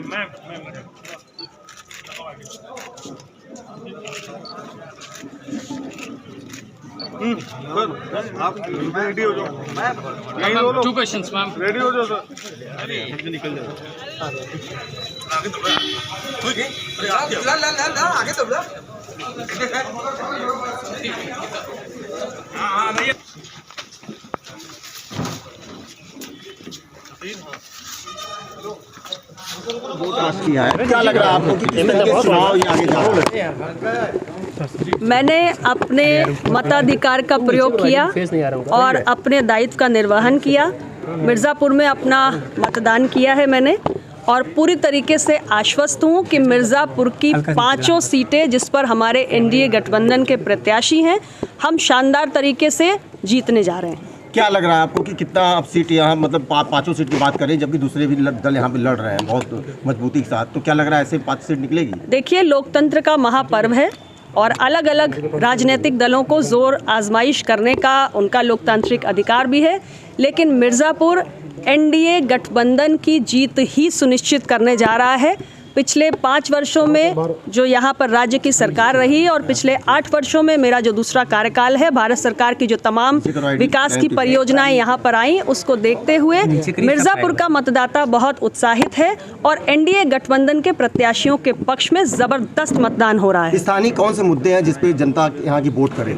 आप रेडी हो जाओ। Two questions ma'am. रेडी हो जाओ सर। निकल जाओ। आगे तो क्या लग रहा है आपको कि किस तरह के चुनाव ये आगे जा रहे हैं? मैंने अपने मताधिकार का प्रयोग किया और अपने दायित्व का निर्वहन किया। मिर्ज़ापुर में अपना मतदान किया है मैंने और पूरी तरीके से आश्वस्त हूँ कि मिर्ज़ापुर की 5 सीटें जिस पर हमारे एनडीए गठबंधन के प्रत्याशी हैं, हम शानदार तरीके से जीतने जा रहे हैं। क्या लग रहा है आपको कि कितना अब सीट यहाँ मतलब 5 सीट की बात करें, जबकि दूसरे भी दल यहाँ पे लड़ रहे हैं बहुत मजबूती के साथ, तो क्या लग रहा है ऐसे 5 सीट निकलेगी? देखिए, लोकतंत्र का महापर्व है और अलग अलग राजनीतिक दलों को जोर आजमाइश करने का उनका लोकतांत्रिक अधिकार भी है, लेकिन मिर्ज़ापुर एनडीए गठबंधन की जीत ही सुनिश्चित करने जा रहा है। पिछले 5 वर्षों में जो यहाँ पर राज्य की सरकार रही और पिछले 8 वर्षों में मेरा जो दूसरा कार्यकाल है, भारत सरकार की जो तमाम विकास की परियोजनाएं यहाँ पर आई, उसको देखते हुए मिर्ज़ापुर का मतदाता बहुत उत्साहित है और एनडीए गठबंधन के प्रत्याशियों के पक्ष में ज़बरदस्त मतदान हो रहा है। स्थानीय कौन से मुद्दे हैं जिस पे जनता यहाँ की वोट करे?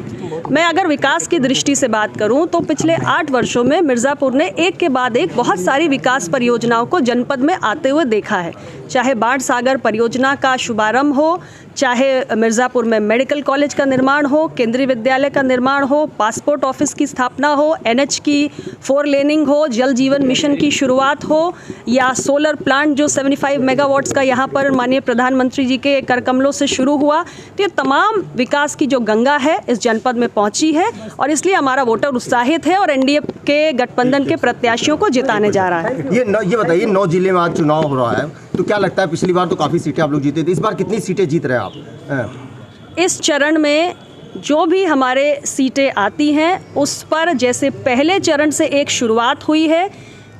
मैं अगर विकास की दृष्टि से बात करूं तो पिछले 8 वर्षों में मिर्ज़ापुर ने एक के बाद एक बहुत सारी विकास परियोजनाओं को जनपद में आते हुए देखा है। चाहे बाढ़ सागर परियोजना का शुभारंभ हो, चाहे मिर्ज़ापुर में मेडिकल कॉलेज का निर्माण हो, केंद्रीय विद्यालय का निर्माण हो, पासपोर्ट ऑफिस की स्थापना हो, एनएच की 4 लेनिंग हो, जल जीवन मिशन की शुरुआत हो, या सोलर प्लांट जो 75 मेगावाट्स का यहाँ पर माननीय प्रधानमंत्री जी के कर कमलों से शुरू हुआ। तो ये तमाम विकास की जो गंगा है इस जनपद में पहुँची है और इसलिए हमारा वोटर उत्साहित है और एनडीए के गठबंधन के प्रत्याशियों को जिताने जा रहा है। ये बताइए, 9 जिले में आज चुनाव हो रहा है, तो क्या लगता है पिछली बार तो काफ़ी सीटें आप लोग जीते थे, इस बार कितनी सीटें जीत रहे हैं आप? इस चरण में जो भी हमारे सीटें आती हैं उस पर जैसे पहले चरण से एक शुरुआत हुई है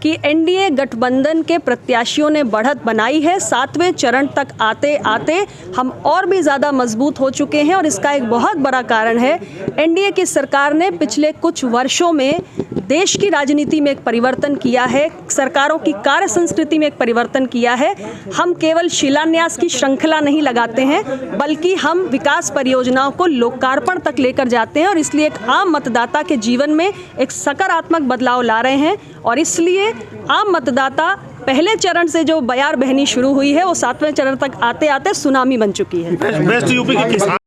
कि एनडीए गठबंधन के प्रत्याशियों ने बढ़त बनाई है, 7वें चरण तक आते आते हम और भी ज़्यादा मजबूत हो चुके हैं और इसका एक बहुत बड़ा कारण है एनडीए की सरकार ने पिछले कुछ वर्षों में देश की राजनीति में एक परिवर्तन किया है, सरकारों की कार्य संस्कृति में एक परिवर्तन किया है। हम केवल शिलान्यास की श्रृंखला नहीं लगाते हैं बल्कि हम विकास परियोजनाओं को लोकार्पण तक लेकर जाते हैं और इसलिए एक आम मतदाता के जीवन में एक सकारात्मक बदलाव ला रहे हैं और इसलिए आम मतदाता पहले चरण से जो बयार बहनी शुरू हुई है वो 7वें चरण तक आते आते सुनामी बन चुकी है।